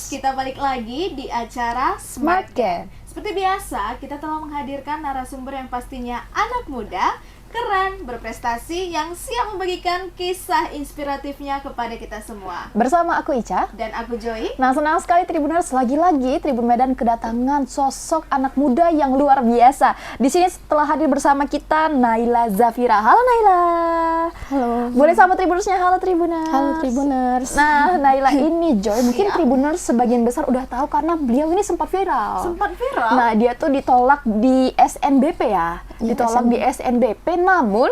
kita balik lagi di acara Smart Gen. Seperti biasa, kita telah menghadirkan narasumber yang pastinya anak muda, keren, berprestasi, yang siap membagikan kisah inspiratifnya kepada kita semua. Bersama aku Ica. Dan aku Joy. Nah, senang sekali Tribuners, lagi-lagi Tribun Medan kedatangan sosok anak muda yang luar biasa. Di sini setelah hadir bersama kita Naila Zafira. Halo Naila. Halo. Boleh sama Tribunersnya, halo Tribuners. Halo Tribuners. Nah, Naila ini Joy, mungkin Tribuners sebagian besar udah tahu karena beliau ini sempat viral. Sempat viral? Nah, dia tuh ditolak di SNBP ya. Ditolak di SNBP, namun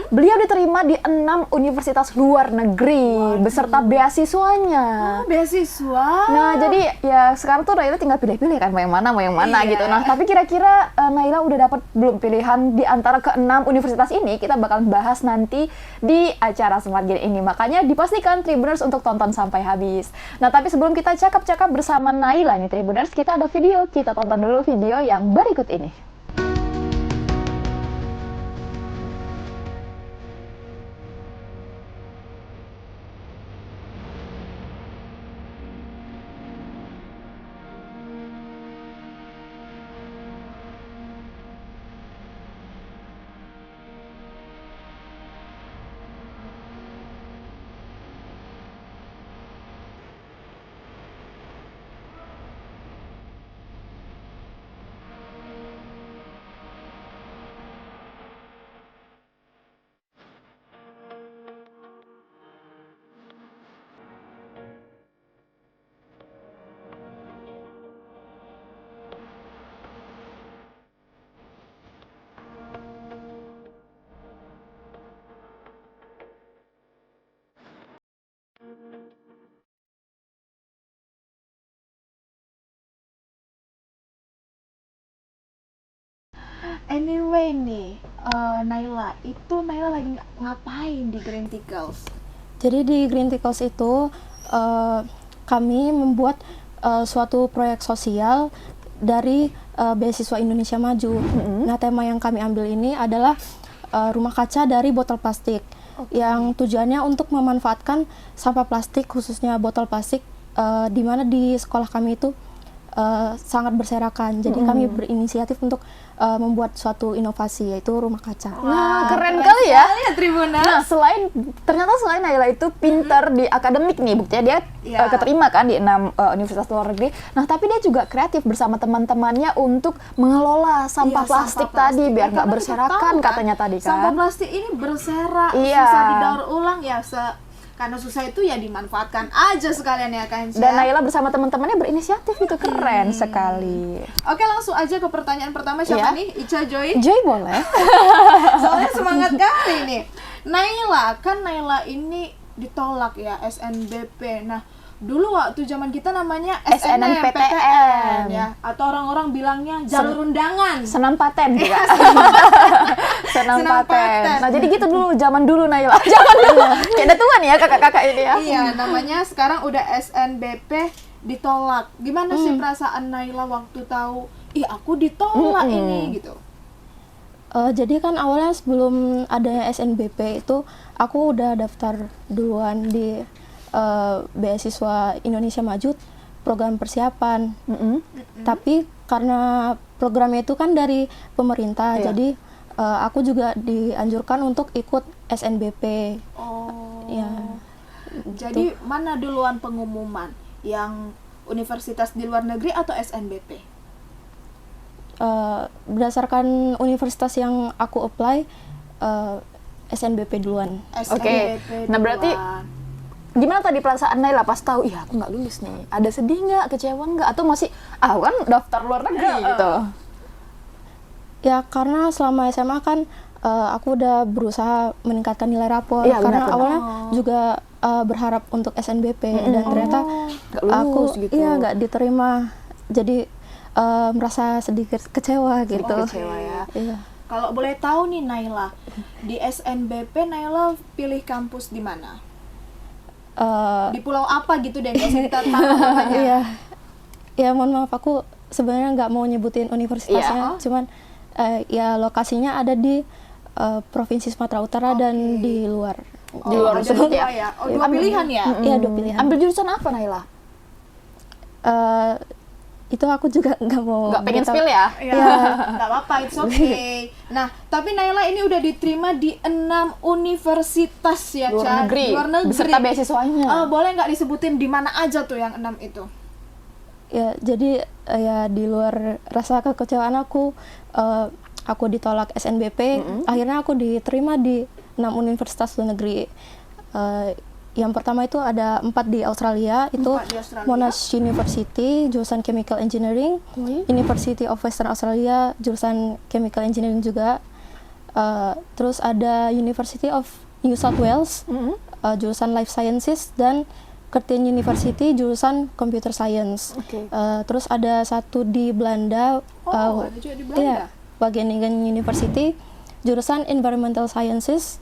beliau diterima di 6 universitas luar negeri beserta beasiswanya. Beasiswa. Nah, jadi ya sekarang tuh Naila tinggal pilih-pilih kan mau yang mana Iya. gitu. Nah, tapi kira-kira Naila udah dapat belum pilihan di antara ke-6 universitas ini? Kita bakal bahas nanti di acara Smart Gen ini. Makanya dipastikan Tribuners untuk tonton sampai habis. Nah, tapi sebelum kita cakap-cakap bersama Naila nih Tribuners, kita ada video. Kita tonton dulu video yang berikut ini. Anyway nih, Naila lagi ngapain di Green Ticals? Jadi di Green Ticals itu kami membuat suatu proyek sosial dari beasiswa Indonesia Maju. Nah, tema yang kami ambil ini adalah rumah kaca dari botol plastik. Yang tujuannya untuk memanfaatkan sampah plastik, khususnya botol plastik, di mana di sekolah kami itu sangat berserakan. Jadi kami berinisiatif untuk membuat suatu inovasi, yaitu rumah kaca. Nah, keren kali ya. Tribuners. Nah, ternyata selain Naila itu pintar di akademik nih, buktinya dia keterima kan di 6 universitas luar negeri. Nah, tapi dia juga kreatif bersama teman-temannya untuk mengelola sampah plastik tadi biar nggak berserakan katanya tadi kan. Sampah plastik ini berserak, Iya. susah didaur ulang ya, karena susah itu ya dimanfaatkan aja sekalian ya kan. Dan Naila bersama teman-temannya berinisiatif, itu keren sekali. Oke, langsung aja ke pertanyaan pertama, siapa nih? Ica, Joy? Joy boleh. Soalnya semangat kali nih. Naila ini ditolak ya SNBP. Nah, dulu waktu zaman kita namanya SNMPTN ya, atau orang-orang bilangnya jalur undangan. Senam paten juga. Senam paten. Nah, jadi gitu dulu zaman dulu Naila. Zaman dulu. Kayak udah tua nih ya kakak-kakak ini ya. Iya, namanya sekarang udah SNBP ditolak. Gimana sih perasaan Naila waktu tahu, ih aku ditolak ini gitu? Jadi kan awalnya sebelum adanya SNBP itu aku udah daftar duluan di beasiswa Indonesia Maju, program persiapan. Tapi karena programnya itu kan dari pemerintah, jadi aku juga dianjurkan untuk ikut SNBP. Ya. Jadi mana duluan pengumuman? Yang universitas di luar negeri atau SNBP? Berdasarkan universitas yang aku apply, SNBP duluan. Oke. Nah, berarti gimana tadi perasaan Naila pas tahu, iya aku nggak lulus nih? Ada sedih nggak, kecewa nggak, atau masih kan daftar luar negeri gitu? Ya karena selama SMA kan aku udah berusaha meningkatkan nilai rapor, karena awalnya juga berharap untuk SNBP dan ternyata aku nggak diterima, jadi merasa sedikit kecewa gitu. Kecewa ya. Iya. Kalau boleh tahu nih Naila, di SNBP Naila pilih kampus di mana? Di pulau apa gitu deh, nggak usah kita tahu namanya. Iya. Ya mohon maaf, aku sebenarnya nggak mau nyebutin universitasnya, cuman ya lokasinya ada di Provinsi Sumatera Utara dan di luar. Di luar tersebut ya. Dua pilihan ya? Iya, 2 pilihan. Ambil jurusan apa Naila? itu aku juga nggak mau Nggak pengen beritahu. spill ya? Ya, nggak apa-apa, it's okay. Nah, tapi Naila ini udah diterima di 6 universitas ya, Luar Ca? negeri, Luar negeri. beserta beasiswanya. Boleh nggak disebutin di mana aja tuh yang 6 itu? Ya, jadi ya di luar rasa kekecewaan aku ditolak SNBP, akhirnya aku diterima di 6 universitas luar negeri. Yang pertama itu ada 4 di Australia, itu 4 di Australia. Monash University, jurusan Chemical Engineering, University of Western Australia, jurusan Chemical Engineering juga. Terus ada University of New South Wales, jurusan Life Sciences, dan Curtin University, jurusan Computer Science. Oke. Terus ada satu di Belanda, Ada juga di Belanda. iya, Wageningen University, jurusan Environmental Sciences,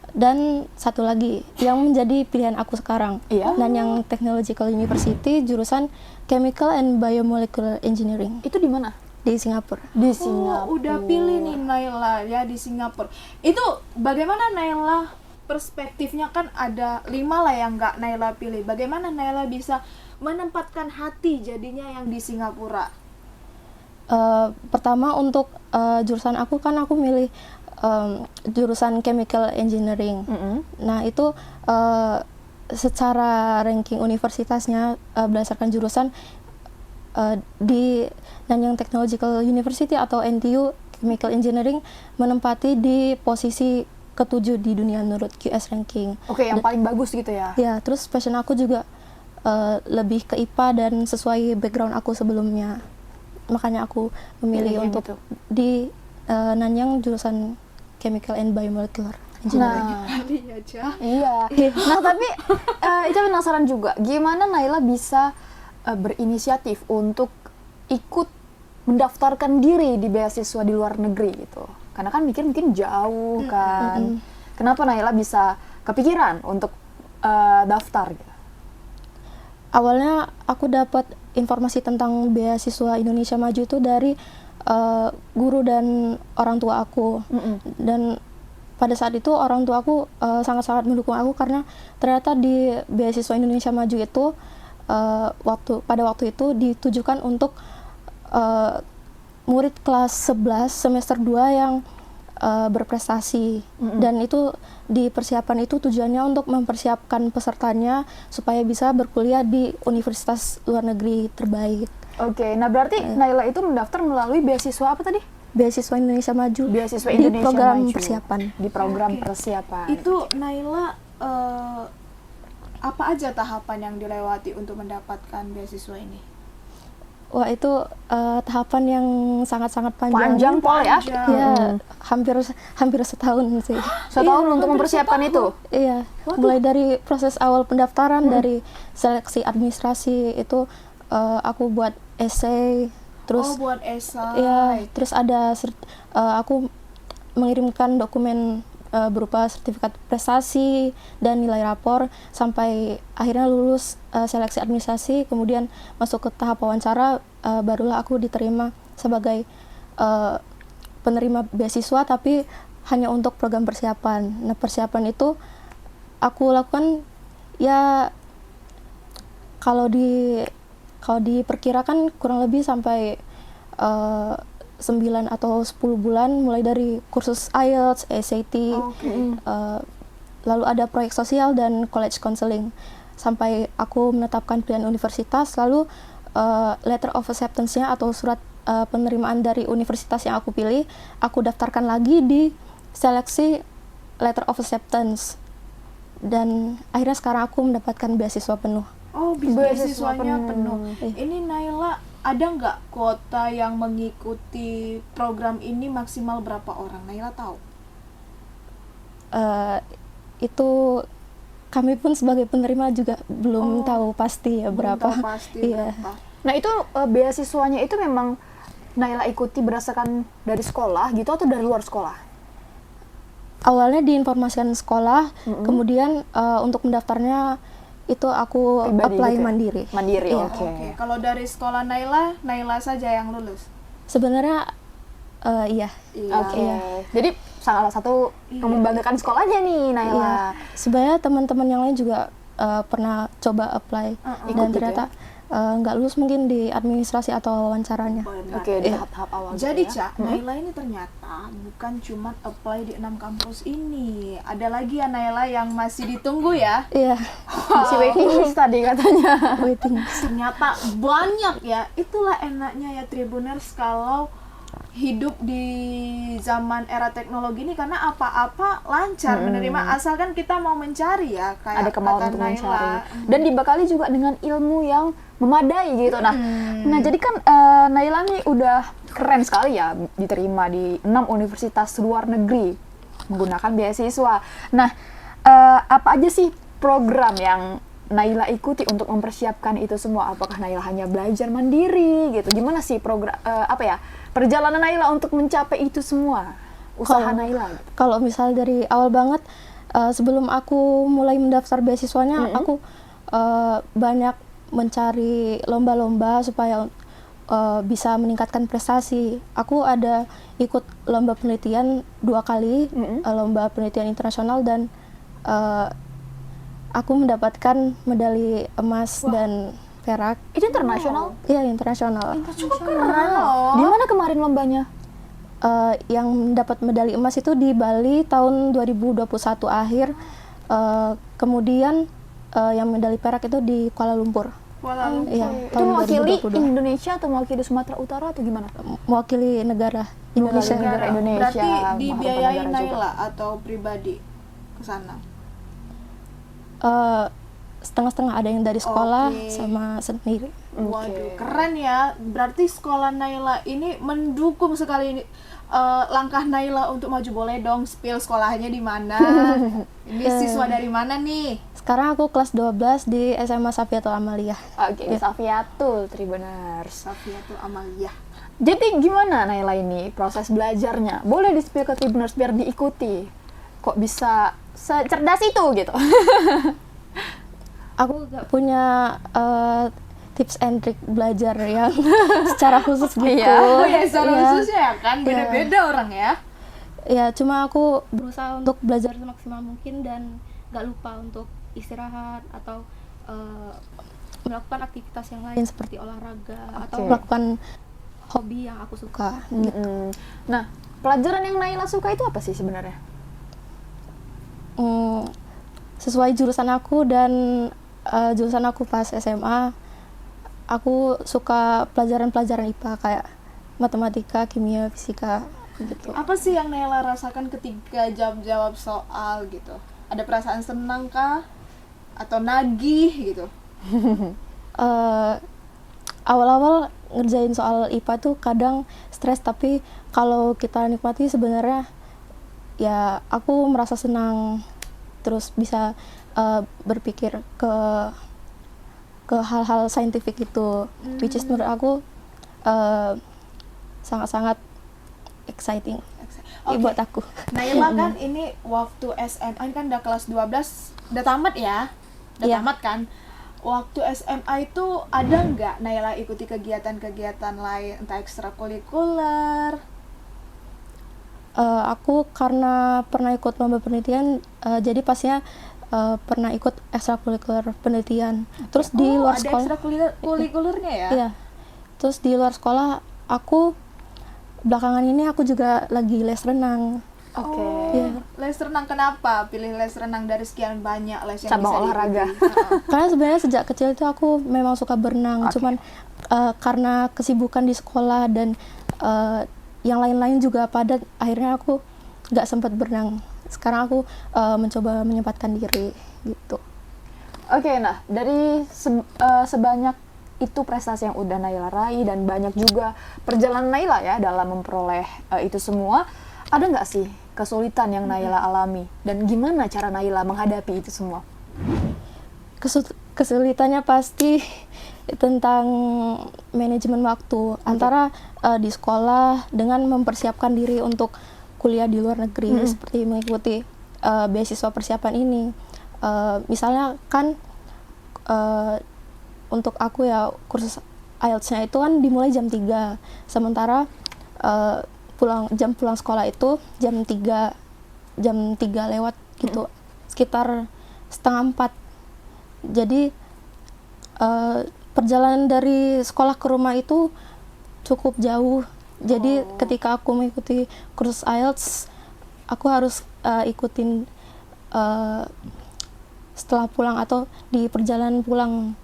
dan satu lagi yang menjadi pilihan aku sekarang, Iya. Nanyang Technological University, jurusan Chemical and Biomolecular Engineering Itu di mana? di Singapura. Di Singapura. Udah pilih nih Naila ya di Singapura. Itu bagaimana Naila perspektifnya, kan ada 5 lah yang nggak Naila pilih. Bagaimana Naila bisa menempatkan hati jadinya yang di Singapura? Pertama untuk jurusan aku kan aku milih jurusan Chemical Engineering. Nah itu secara ranking universitasnya berdasarkan jurusan di Nanyang Technological University atau NTU Chemical Engineering menempati di posisi ke-7 di dunia menurut QS ranking. Oke, yang paling bagus gitu ya. Ya, terus passion aku juga lebih ke IPA dan sesuai background aku sebelumnya. Makanya aku memilih Pilih yang untuk itu. di Nanyang jurusan Chemical and Biomolecular Engineering. Nah, Tadi aja. iya. Nah, tapi itu penasaran juga, gimana Naila bisa berinisiatif untuk ikut mendaftarkan diri di beasiswa di luar negeri gitu? Karena kan mikir mungkin jauh kan. Kenapa Naila bisa kepikiran untuk daftar gitu? Awalnya aku dapat informasi tentang beasiswa Indonesia Maju itu dari guru dan orang tua aku. Dan pada saat itu orang tua aku sangat-sangat mendukung aku karena ternyata di beasiswa Indonesia Maju itu pada waktu itu ditujukan untuk murid kelas 11 semester 2 yang berprestasi. Dan itu di persiapan itu tujuannya untuk mempersiapkan pesertanya supaya bisa berkuliah di universitas luar negeri terbaik. Oke, nah berarti Naila itu mendaftar melalui beasiswa apa tadi? Beasiswa Indonesia Maju. Beasiswa di Indonesia program Maju. persiapan. Di program Oke. persiapan. Itu Naila apa aja tahapan yang dilewati untuk mendapatkan beasiswa ini? Wah, itu tahapan yang sangat-sangat panjang. Panjang pol ya? Panjang. Ya, hampir setahun sih. Setahun Iya, untuk hampir mempersiapkan setahun. itu? Iya, mulai dari proses awal pendaftaran, dari seleksi administrasi itu aku buat essay, terus buat esai. ya, terus ada aku mengirimkan dokumen berupa sertifikat prestasi dan nilai rapor sampai akhirnya lulus seleksi administrasi, kemudian masuk ke tahap wawancara, barulah aku diterima sebagai penerima beasiswa tapi hanya untuk program persiapan. Nah, persiapan itu aku lakukan ya kalau diperkirakan kurang lebih sampai 9 atau 10 bulan, mulai dari kursus IELTS, SAT, lalu ada proyek sosial dan college counseling sampai aku menetapkan pilihan universitas, lalu letter of acceptance-nya atau surat penerimaan dari universitas yang aku pilih, aku daftarkan lagi di seleksi letter of acceptance, dan akhirnya sekarang aku mendapatkan beasiswa penuh. Oh, Beasiswa beasiswanya penuh. penuh. Ini Naila, ada nggak kuota yang mengikuti program ini maksimal berapa orang? Naila tahu? Itu kami pun sebagai penerima juga belum tahu pasti ya Belum berapa. tahu pasti Iya. berapa. Nah itu beasiswanya itu memang Naila ikuti berdasarkan dari sekolah gitu atau dari luar sekolah? Awalnya diinformasikan sekolah, kemudian untuk mendaftarnya itu aku Pribadi apply gitu ya? mandiri. Mandiri, Iya. oke. Oke, kalau dari sekolah Naila saja yang lulus. Sebenarnya iya. Iya. Oke. Jadi salah satu yang membanggakan sekolahnya nih Naila. Iya. Sebenarnya teman-teman yang lain juga pernah coba apply Ikut dan gitu ternyata nggak lulus mungkin di administrasi atau wawancaranya. Benar. Oke, di tahap-tahap awal. Jadi gitu ya. Ca, Naila ini ternyata bukan cuma apply di 6 kampus ini. Ada lagi ya Naila yang masih ditunggu ya. Iya, Masih waiting list tadi katanya. waiting. Ternyata banyak ya. Itulah enaknya ya Tribuners kalau hidup di zaman era teknologi ini, karena apa-apa lancar menerima asalkan kita mau mencari ya, kayak Ada kemauan kata untuk Naila. mencari dan dibekali juga dengan ilmu yang memadai gitu. Nah, jadi kan Naila nih udah keren sekali ya diterima di 6 universitas luar negeri menggunakan beasiswa. Nah, apa aja sih program yang Naila ikuti untuk mempersiapkan itu semua? Apakah Naila hanya belajar mandiri gitu? Gimana sih program perjalanan Naila untuk mencapai itu semua? Usaha Naila. Kalau misal dari awal banget, sebelum aku mulai mendaftar beasiswanya, aku banyak mencari lomba-lomba supaya bisa meningkatkan prestasi. Aku ada ikut lomba penelitian 2 kali, lomba penelitian internasional, dan aku mendapatkan medali emas dan perak. Itu internasional? Iya, internasional. Cukup keren loh. Di mana kemarin lombanya? Yang dapat medali emas itu di Bali tahun 2021 akhir. Kemudian yang medali perak itu di Kuala Lumpur. Kuala Lumpur. Iya, Itu tahun mewakili 2022. Indonesia atau mewakili Sumatera Utara atau gimana? Mewakili negara Indonesia. Negara Indonesia. Berarti Mahkota dibiayai negara juga. Naila atau pribadi ke sana? Setengah-setengah, ada yang dari sekolah Oke. sama sendiri. Waduh, keren ya. Berarti sekolah Naila ini mendukung sekali langkah Naila untuk maju. Boleh dong spill sekolahnya di mana? Ini siswa dari mana nih? Sekarang aku kelas 12 di SMA Safiatul Amaliyah. Oke, Safiatul Tribuners. Safiatul Amaliyah. Jadi gimana Naila ini proses belajarnya? Boleh di-spill ke Tribuners biar diikuti. Kok bisa secerdas itu gitu? Aku gak punya tips and trick belajar yang secara khusus gitu. Iya. Oh ya, secara Iya. khusus ya kan, beda-beda orang ya. Ya, cuma aku berusaha untuk belajar semaksimal mungkin dan gak lupa untuk istirahat atau melakukan aktivitas yang lain seperti olahraga atau Oke. melakukan hobi yang aku suka. Nah, pelajaran yang Naila suka itu apa sih sebenarnya? Sesuai jurusan aku dan jurusan aku pas SMA, aku suka pelajaran-pelajaran IPA kayak matematika, kimia, fisika gitu. Apa sih yang Naila rasakan ketika jawab soal gitu? Ada perasaan senang kah? Atau nagih gitu? Awal-awal ngerjain soal IPA tuh kadang stres, tapi kalau kita nikmati sebenarnya ya aku merasa senang, terus bisa berpikir ke hal-hal saintifik itu, which is menurut aku sangat-sangat exciting. Oke. Buat aku. Naila kan ini waktu SMA ini kan udah kelas 12, udah tamat ya? Udah Iya. tamat kan? Waktu SMA itu ada nggak Naila ikuti kegiatan-kegiatan lain, entah ekstrakurikuler? Aku karena pernah ikut lomba penelitian, jadi pastinya pernah ikut ekstrakurikuler penelitian. Terus di luar ada sekolah, ekstrakurikulernya ya? iya. Terus di luar sekolah, aku belakangan ini aku juga lagi les renang. Oke. Iya. Les renang, kenapa pilih les renang dari sekian banyak les yang Cabang bisa olahraga. diikuti? Karena sebenarnya sejak kecil itu aku memang suka berenang, cuman karena kesibukan di sekolah dan yang lain-lain juga padat, akhirnya aku nggak sempat berenang. Sekarang aku mencoba menyempatkan diri gitu. Oke, nah dari sebanyak itu prestasi yang udah Naila raih dan banyak juga perjalanan Naila ya dalam memperoleh itu semua, ada nggak sih kesulitan yang Naila alami dan gimana cara Naila menghadapi itu semua? Kesulitannya pasti tentang manajemen waktu antara di sekolah dengan mempersiapkan diri untuk kuliah di luar negeri, seperti mengikuti beasiswa persiapan ini. Misalnya kan untuk aku ya kursus IELTS-nya itu kan dimulai jam 3, sementara jam pulang sekolah itu jam 3 lewat gitu, sekitar 3:30. Jadi perjalanan dari sekolah ke rumah itu cukup jauh. Jadi ketika aku mengikuti kursus IELTS, aku harus ikutin setelah pulang atau di perjalanan pulang.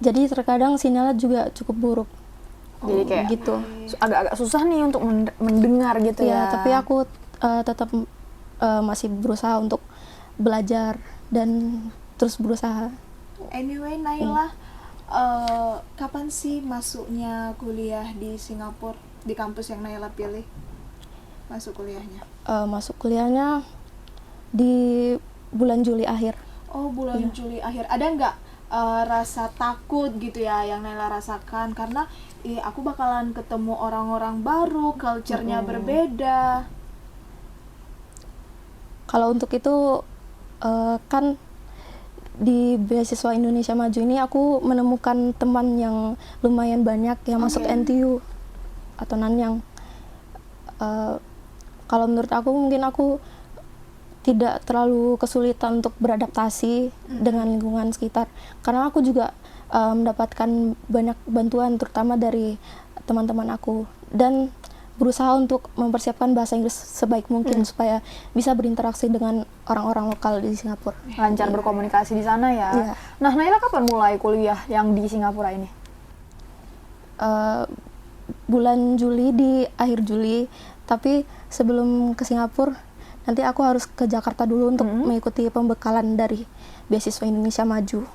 Jadi terkadang sinyalnya juga cukup buruk. Jadi kayak gitu. agak-agak susah nih untuk mendengar gitu ya. Tapi aku tetap masih berusaha untuk belajar dan terus berusaha. Anyway, Naila, kapan sih masuknya kuliah di Singapura, di kampus yang Naila pilih? Masuk kuliahnya? Masuk kuliahnya di bulan Juli akhir. Oh, bulan Juli akhir. Ada nggak rasa takut gitu ya yang Naila rasakan? Karena aku bakalan ketemu orang-orang baru, culture-nya berbeda. Kalau untuk itu kan di beasiswa Indonesia Maju ini aku menemukan teman yang lumayan banyak yang masuk NTU atau Nanyang. Kalau menurut aku mungkin aku tidak terlalu kesulitan untuk beradaptasi dengan lingkungan sekitar, karena aku juga mendapatkan banyak bantuan terutama dari teman-teman aku, dan berusaha untuk mempersiapkan bahasa Inggris sebaik mungkin supaya bisa berinteraksi dengan orang-orang lokal di Singapura. Lancar berkomunikasi di sana ya. Iya. Nah, Naila kapan mulai kuliah yang di Singapura ini? Bulan Juli, di akhir Juli. Tapi sebelum ke Singapura, nanti aku harus ke Jakarta dulu untuk mengikuti pembekalan dari beasiswa Indonesia Maju.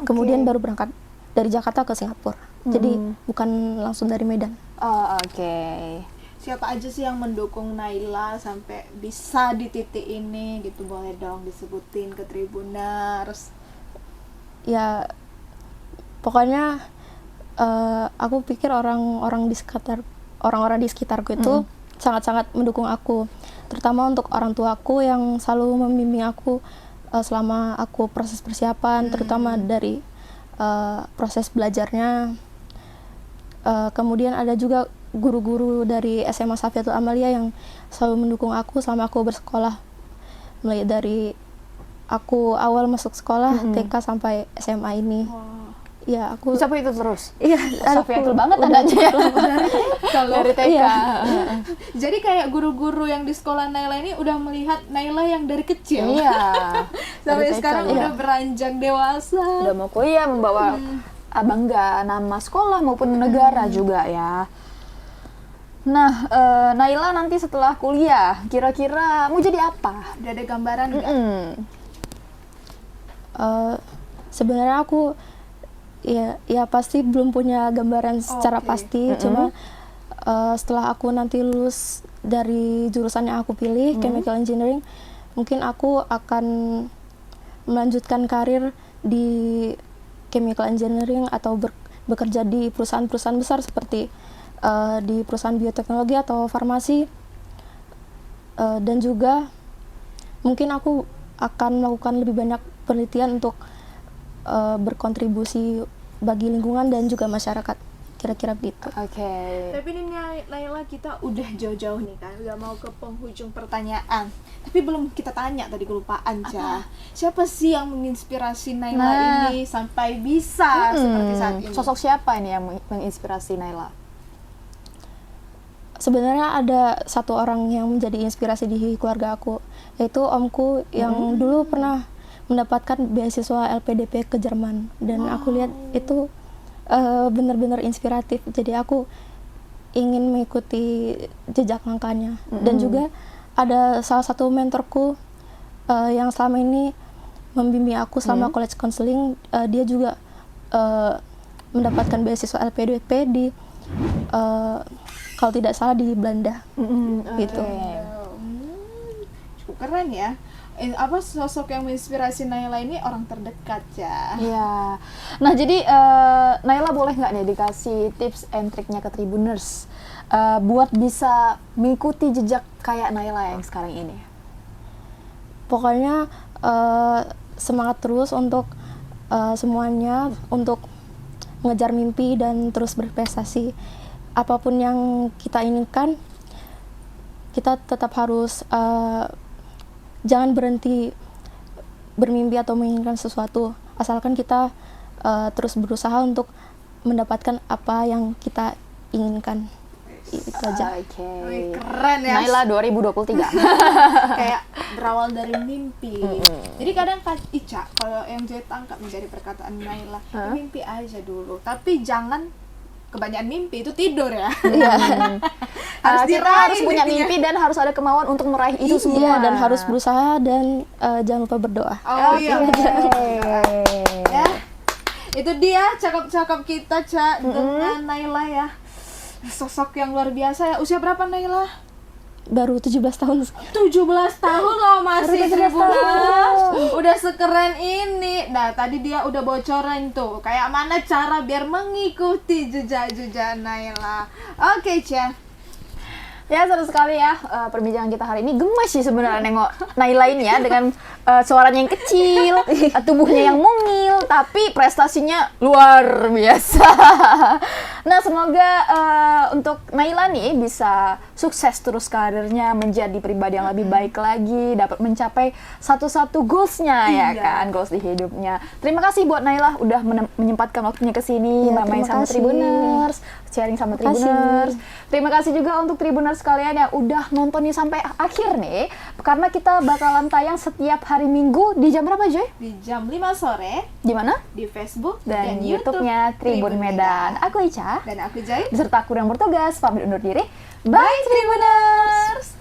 Kemudian baru berangkat dari Jakarta ke Singapura. Jadi bukan langsung dari Medan. Oh, oke. Siapa aja sih yang mendukung Naila sampai bisa di titik ini gitu? Boleh dong disebutin ke Tribuners. Ya, pokoknya aku pikir orang-orang di sekitarku itu sangat-sangat mendukung aku, terutama untuk orang tuaku yang selalu membimbing aku selama aku proses persiapan, terutama dari proses belajarnya. Kemudian ada juga guru-guru dari SMA Safiatul Amalia yang selalu mendukung aku selama aku bersekolah, mulai dari aku awal masuk sekolah TK sampai SMA ini. Ya, aku Bisa itu terus? iya, Safiatul banget adanya. Dari TK. Iya. Jadi kayak guru-guru yang di sekolah Naila ini udah melihat Naila yang dari kecil Iya. sampai Dari TK, sekarang iya. udah beranjak dewasa. Udah mau kuliah, membawa bangga nama sekolah maupun negara juga ya. Nah, Naila nanti setelah kuliah, kira-kira mau jadi apa? Udah ada gambaran nggak? Sebenarnya aku ya pasti belum punya gambaran secara pasti. Cuma setelah aku nanti lulus dari jurusan yang aku pilih, chemical engineering, mungkin aku akan melanjutkan karir di chemical engineering atau bekerja di perusahaan-perusahaan besar seperti di perusahaan bioteknologi atau farmasi, dan juga mungkin aku akan melakukan lebih banyak penelitian untuk berkontribusi bagi lingkungan dan juga masyarakat, kira-kira begitu. Oke. Tapi ini Naila, kita udah jauh-jauh nih kan, udah mau ke penghujung pertanyaan. Tapi belum kita tanya tadi, kelupaan Ca. Siapa sih yang menginspirasi Naila ini sampai bisa seperti saat ini? Sosok siapa ini yang menginspirasi Naila? Sebenarnya ada satu orang yang menjadi inspirasi di keluarga aku, yaitu omku yang dulu pernah mendapatkan beasiswa LPDP ke Jerman, dan aku lihat itu benar-benar inspiratif. Jadi aku ingin mengikuti jejak langkahnya. Dan juga ada salah satu mentorku yang selama ini membimbing aku selama college counseling. Dia juga mendapatkan beasiswa LPDP di kalau tidak salah di Belanda. Gitu. Cukup keren ya. Apa sosok yang menginspirasi Naila ini orang terdekat ya? Iya. Nah, jadi Naila boleh nggak nih dikasih tips and triknya ke Tribuners buat bisa mengikuti jejak kayak Naila yang sekarang ini? Pokoknya semangat terus untuk semuanya, untuk mengejar mimpi dan terus berprestasi. Apapun yang kita inginkan, kita tetap harus jangan berhenti bermimpi atau menginginkan sesuatu, asalkan kita terus berusaha untuk mendapatkan apa yang kita inginkan. Itu aja. Oke. Keren ya. Naila 2023. Kayak berawal dari mimpi. Jadi kadang kan Ica, kalau yang saya tangkap menjadi perkataan Naila, mimpi aja dulu. Tapi jangan kebanyakan mimpi, itu tidur ya. Harus Kita diraih harus punya mimpinya. mimpi dan harus ada kemauan untuk meraih itu Iya, semua. dan harus berusaha dan jangan lupa berdoa. Oh iya. Oke. Ya. Itu dia cakap-cakap kita, Ca, dengan Naila ya. Sosok yang luar biasa ya. Usia berapa Naila? Baru 17 tahun. 17 tahun loh, masih Baru 17 Tribuners. Udah sekeren ini. Nah, tadi dia udah bocorin tuh kayak mana cara biar mengikuti jejak-jejak Naila. Oke, Ca. Ya, seru sekali ya perbincangan kita hari ini. Gemes sih sebenarnya nengok Naila ini ya, dengan suaranya yang kecil, tubuhnya yang mungil, tapi prestasinya luar biasa. Nah, semoga untuk Naila nih bisa sukses terus karirnya, menjadi pribadi yang lebih baik lagi, dapat mencapai satu-satu goals-nya ya Iya. kan, goals di hidupnya. Terima kasih buat Naila udah menyempatkan waktunya ke sini, Iya, main terima sama kasih. Tribuners, sharing sama Terima kasih. Tribuners. Terima kasih juga untuk Tribuners sekalian yang udah nonton nih sampai akhir nih, karena kita bakalan tayang setiap hari Minggu di jam berapa, Joy? Di jam 5 sore Di mana? di Facebook Dan YouTube-nya Tribun Medan. Aku Ica, Dan aku Jai. beserta aku yang bertugas pamit undur diri. Bye Tribuners.